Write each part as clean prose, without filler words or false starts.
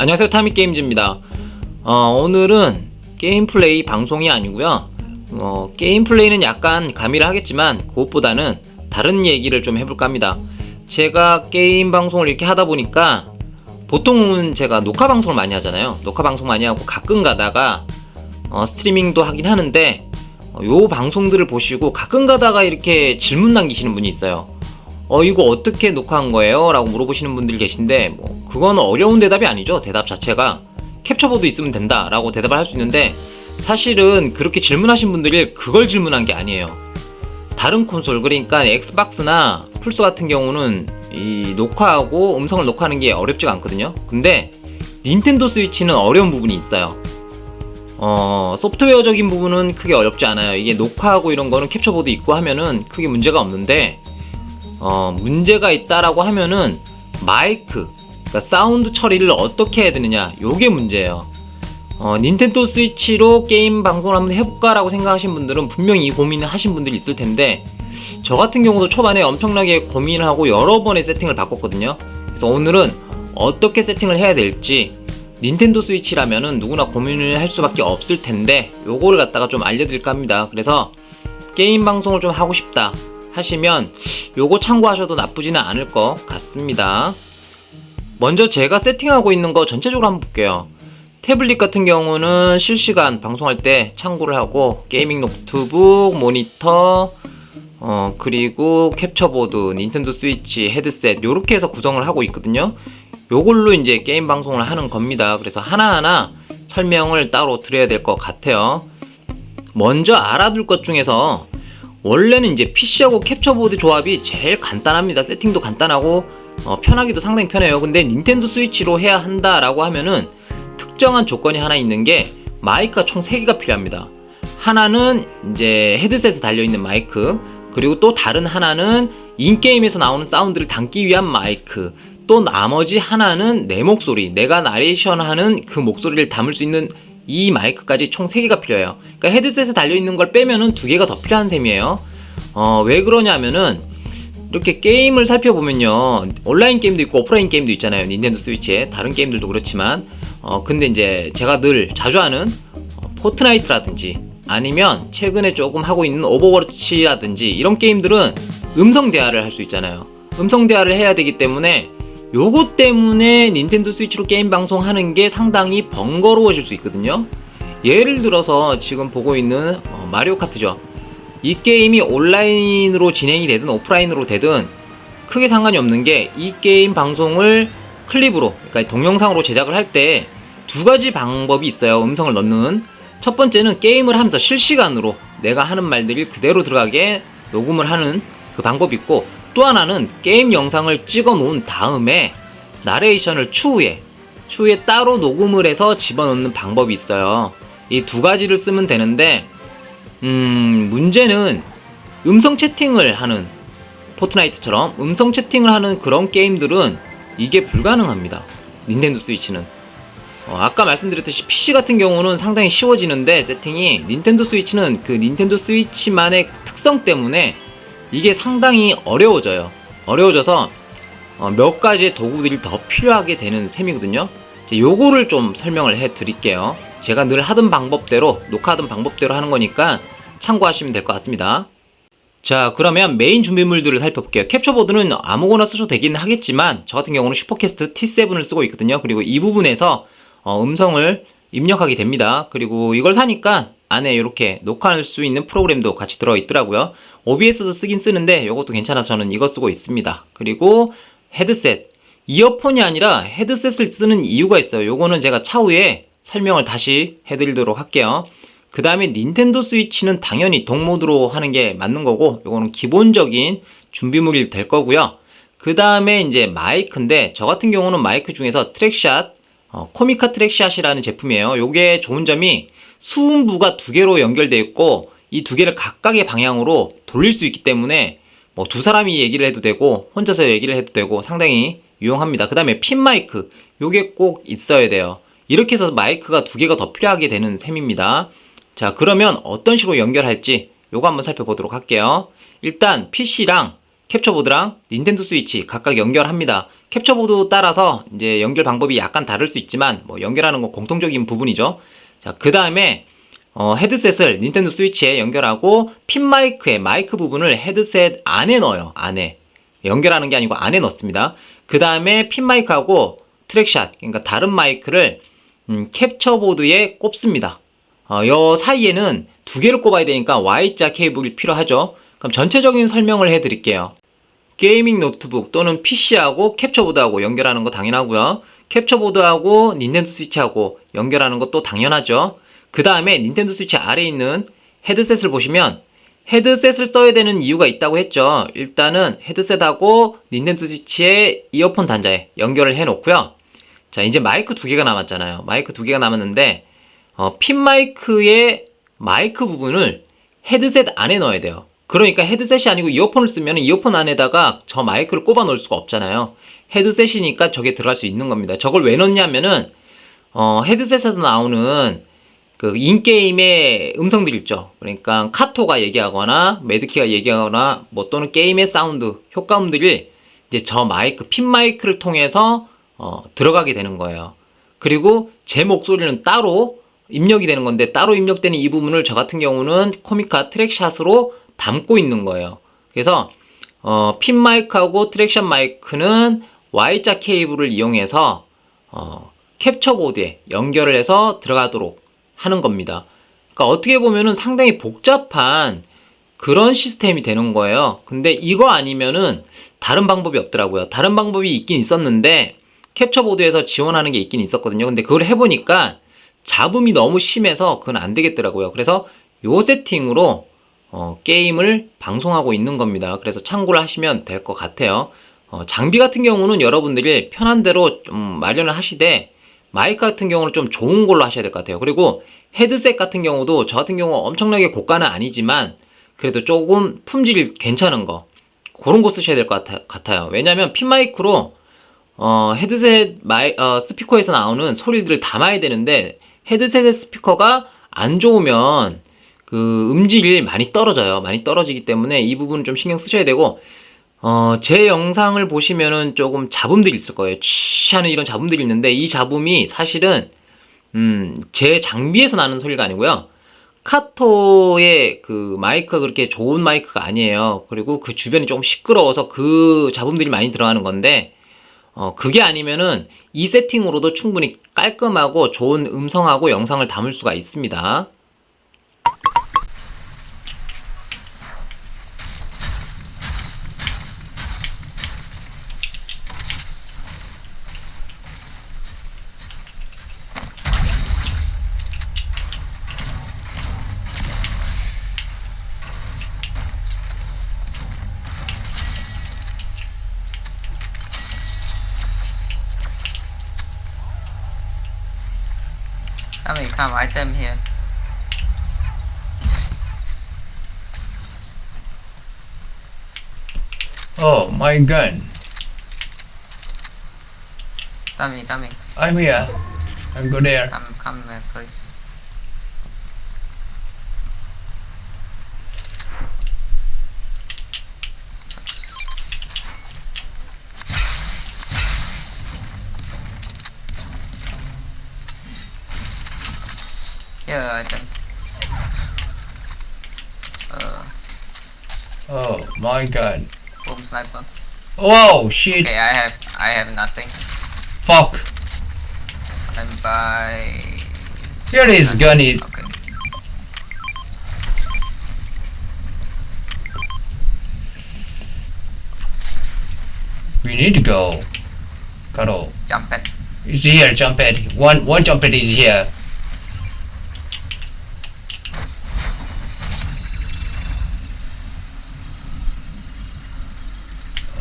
안녕하세요, 타미게임즈입니다. 오늘은 게임 플레이 방송이 아니고요. 게임 플레이는 약간 가미를 하겠지만 그것보다는 다른 얘기를 좀 해볼까 합니다. 제가 게임 방송을 이렇게 하다 보니까 보통은 제가 녹화 방송을 많이 하잖아요. 녹화 방송 많이 하고 가끔 가다가 스트리밍도 하긴 하는데 요 방송들을 보시고 가끔 가다가 이렇게 질문 남기시는 분이 있어요. 이거 어떻게 녹화한 거예요? 라고 물어보시는 분들이 계신데 그건 어려운 대답이 아니죠. 대답 자체가 캡처보드 있으면 된다 라고 대답을 할 수 있는데, 사실은 그렇게 질문하신 분들이 그걸 질문한 게 아니에요. 다른 콘솔, 그러니까 엑스박스나 플스 같은 경우는 이 녹화하고 음성을 녹화하는 게 어렵지가 않거든요. 근데 닌텐도 스위치는 어려운 부분이 있어요. 소프트웨어적인 부분은 크게 어렵지 않아요. 이게 녹화하고 이런 거는 캡처보드 있고 하면은 크게 문제가 없는데, 문제가 있다라고 하면은 마이크, 그러니까 사운드 처리를 어떻게 해야 되느냐, 요게 문제예요. 닌텐도 스위치로 게임 방송을 한번 해볼까 라고 생각하신 분들은 분명히 이 고민을 하신 분들이 있을 텐데, 저 같은 경우도 초반에 엄청나게 고민을 하고 여러 번의 세팅을 바꿨거든요. 그래서 오늘은 어떻게 세팅을 해야 될지, 닌텐도 스위치라면은 누구나 고민을 할 수밖에 없을 텐데 요거를 갖다가 좀 알려드릴까 합니다. 그래서 게임 방송을 좀 하고 싶다 하시면 요거 참고하셔도 나쁘지는 않을 것 같습니다. 먼저 제가 세팅하고 있는 거 전체적으로 한번 볼게요. 태블릿 같은 경우는 실시간 방송할 때 참고를 하고, 게이밍 노트북, 모니터, 그리고 캡처보드, 닌텐도 스위치, 헤드셋 요렇게 해서 구성을 하고 있거든요. 요걸로 이제 게임 방송을 하는 겁니다. 그래서 하나하나 설명을 따로 드려야 될 것 같아요. 먼저 알아둘 것 중에서 원래는 이제 PC하고 캡처보드 조합이 제일 간단합니다. 세팅도 간단하고 편하기도 상당히 편해요. 근데 닌텐도 스위치로 해야 한다라고 하면은 특정한 조건이 하나 있는 게, 마이크가 총 3개가 필요합니다. 하나는 이제 헤드셋에 달려있는 마이크, 그리고 또 다른 하나는 인게임에서 나오는 사운드를 담기 위한 마이크, 또 나머지 하나는 내 목소리, 내가 나레이션하는 그 목소리를 담을 수 있는 이 마이크까지 총 3개가 필요해요. 그러니까 헤드셋에 달려있는 걸 빼면은 2개가 더 필요한 셈이에요. 왜 그러냐면은, 이렇게 게임을 살펴보면요, 온라인 게임도 있고 오프라인 게임도 있잖아요. 닌텐도 스위치에 다른 게임들도 그렇지만 근데 이제 제가 늘 자주 하는 포트나이트라든지 아니면 최근에 조금 하고 있는 오버워치라든지 이런 게임들은 음성 대화를 할 수 있잖아요. 음성 대화를 해야 되기 때문에 요것 때문에 닌텐도 스위치로 게임 방송하는 게 상당히 번거로워질 수 있거든요. 예를 들어서 지금 보고 있는 마리오 카트죠. 이 게임이 온라인으로 진행이 되든 오프라인으로 되든 크게 상관이 없는 게, 이 게임 방송을 클립으로, 그러니까 동영상으로 제작을 할 때 2가지 방법이 있어요. 음성을 넣는. 첫 번째는 게임을 하면서 실시간으로 내가 하는 말들이 그대로 들어가게 녹음을 하는 그 방법이 있고, 또 하나는 게임 영상을 찍어 놓은 다음에 나레이션을 추후에 따로 녹음을 해서 집어넣는 방법이 있어요. 이 2가지를 쓰면 되는데, 문제는 음성 채팅을 하는, 포트나이트처럼 음성 채팅을 하는 그런 게임들은 이게 불가능합니다. 닌텐도 스위치는. 아까 말씀드렸듯이 PC 같은 경우는 상당히 쉬워지는데, 세팅이, 닌텐도 스위치는 그 닌텐도 스위치만의 특성 때문에 이게 상당히 어려워져서 몇 가지의 도구들이 더 필요하게 되는 셈이거든요. 요거를 좀 설명을 해 드릴게요. 제가 늘 하던 방법대로, 녹화하던 방법대로 하는 거니까 참고하시면 될 것 같습니다. 자, 그러면 메인 준비물들을 살펴볼게요. 캡처보드는 아무거나 쓰셔도 되긴 하겠지만 저 같은 경우는 슈퍼캐스트 T7을 쓰고 있거든요. 그리고 이 부분에서 음성을 입력하게 됩니다. 그리고 이걸 사니까 안에 이렇게 녹화할 수 있는 프로그램도 같이 들어있더라고요. OBS도 쓰긴 쓰는데 이것도 괜찮아서 저는 이거 쓰고 있습니다. 그리고 헤드셋, 이어폰이 아니라 헤드셋을 쓰는 이유가 있어요. 요거는 제가 차후에 설명을 다시 해드리도록 할게요. 그 다음에 닌텐도 스위치는 당연히 동모드로 하는 게 맞는 거고, 요거는 기본적인 준비물이 될 거고요. 그 다음에 이제 마이크인데, 저 같은 경우는 마이크 중에서 트랙샷, 코미카 트랙샷이라는 제품이에요. 요게 좋은 점이 수음부가 2개로 연결되어 있고, 이 2개를 각각의 방향으로 돌릴 수 있기 때문에 두 사람이 얘기를 해도 되고 혼자서 얘기를 해도 되고 상당히 유용합니다. 그 다음에 핀 마이크, 요게 꼭 있어야 돼요. 이렇게 해서 마이크가 2개가 더 필요하게 되는 셈입니다. 자, 그러면 어떤 식으로 연결할지 요거 한번 살펴보도록 할게요. 일단 PC랑 캡처보드랑 닌텐도 스위치 각각 연결합니다. 캡처보드 따라서 이제 연결 방법이 약간 다를 수 있지만 뭐 연결하는 건 공통적인 부분이죠. 자, 그 다음에 헤드셋을 닌텐도 스위치에 연결하고 핀 마이크의 마이크 부분을 헤드셋 안에 넣어요. 안에 연결하는 게 아니고 안에 넣습니다. 그 다음에 핀 마이크하고 트랙샷, 그러니까 다른 마이크를 캡처보드에 꼽습니다. 요 사이에는 두 개를 꼽아야 되니까 Y자 케이블이 필요하죠. 그럼 전체적인 설명을 해드릴게요. 게이밍 노트북 또는 PC하고 캡처보드하고 연결하는 거 당연하고요. 캡처보드하고 닌텐도 스위치하고 연결하는 것도 당연하죠. 그 다음에 닌텐도 스위치 아래에 있는 헤드셋을 보시면 헤드셋을 써야 되는 이유가 있다고 했죠. 일단은 헤드셋하고 닌텐도 스위치의 이어폰 단자에 연결을 해 놓고요. 자, 이제 마이크 두 개가 남았잖아요. 마이크 두 개가 남았는데 핀 마이크의 마이크 부분을 헤드셋 안에 넣어야 돼요. 그러니까 헤드셋이 아니고 이어폰을 쓰면 이어폰 안에다가 저 마이크를 꼽아 넣을 수가 없잖아요. 헤드셋이니까 저게 들어갈 수 있는 겁니다. 저걸 왜 넣냐면은 헤드셋에서 나오는 그 인게임의 음성들 있죠. 그러니까 카토가 얘기하거나 매드키가 얘기하거나 뭐 또는 게임의 사운드 효과음들이 이제 저 마이크 핀 마이크를 통해서 들어가게 되는 거예요. 그리고 제 목소리는 따로 입력이 되는 건데 따로 입력되는 이 부분을 저 같은 경우는 코미카 트랙샷으로 담고 있는 거예요. 그래서 핀 마이크하고 트랙샷 마이크는 Y자 케이블을 이용해서 캡처보드에 연결을 해서 들어가도록 하는 겁니다. 그러니까 어떻게 보면은 상당히 복잡한 그런 시스템이 되는 거예요. 근데 이거 아니면은 다른 방법이 없더라고요. 다른 방법이 있긴 있었는데 캡처보드에서 지원하는 게 있긴 있었거든요. 근데 그걸 해보니까 잡음이 너무 심해서 그건 안 되겠더라고요. 그래서 요 세팅으로 게임을 방송하고 있는 겁니다. 그래서 참고를 하시면 될 것 같아요. 장비 같은 경우는 여러분들이 편한 대로 마련을 하시되 마이크 같은 경우는 좀 좋은 걸로 하셔야 될 것 같아요. 그리고 헤드셋 같은 경우도 저 같은 경우 엄청나게 고가는 아니지만 그래도 조금 품질이 괜찮은 거 그런 거 쓰셔야 될 것 같아요. 왜냐면 핀 마이크로 헤드셋 스피커에서 나오는 소리들을 담아야 되는데 헤드셋의 스피커가 안 좋으면 그 음질이 많이 떨어져요. 많이 떨어지기 때문에 이 부분 좀 신경 쓰셔야 되고 제 영상을 보시면은 조금 잡음들이 있을 거예요. 취 하는 이런 잡음들이 있는데 이 잡음이 사실은 제 장비에서 나는 소리가 아니고요. 카토의 그 마이크가 그렇게 좋은 마이크가 아니에요. 그리고 그 주변이 조금 시끄러워서 그 잡음들이 많이 들어가는 건데 그게 아니면은 이 세팅으로도 충분히 깔끔하고 좋은 음성하고 영상을 담을 수가 있습니다. How many kind of item here? Oh, my gun. Tommy, I'm here. I'm go there. come here, please. Here item. Oh, my gun. Boom sniper. Whoa, shit. Okay, I have nothing. Fuck. And by Here is gun it. okay. We need to go. Karo. Jump it. It's here, jump pad. One jump pad is here.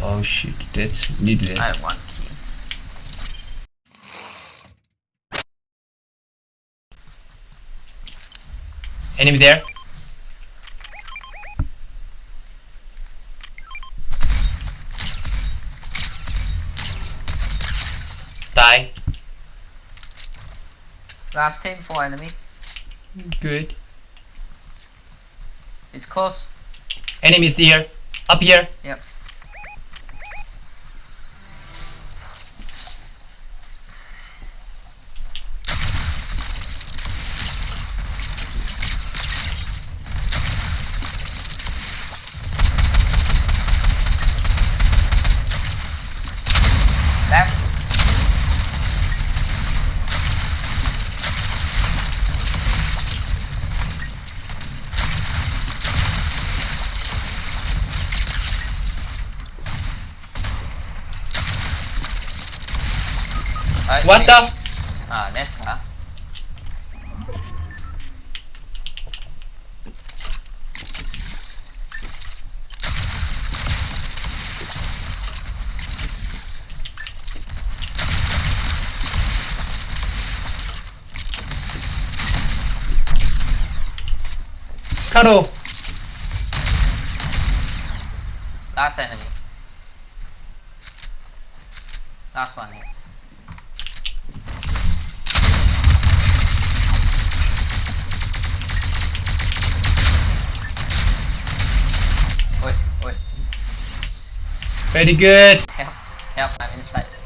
Oh shit, that's needless. I have one key. Enemy there? Die. Last team for enemy. Good. It's close. Enemies here. Up here. Yep. Left. What the? Ah, next ka. Karo. Last enemy. Last one. Wait, wait. Very good. Help, help, I'm inside.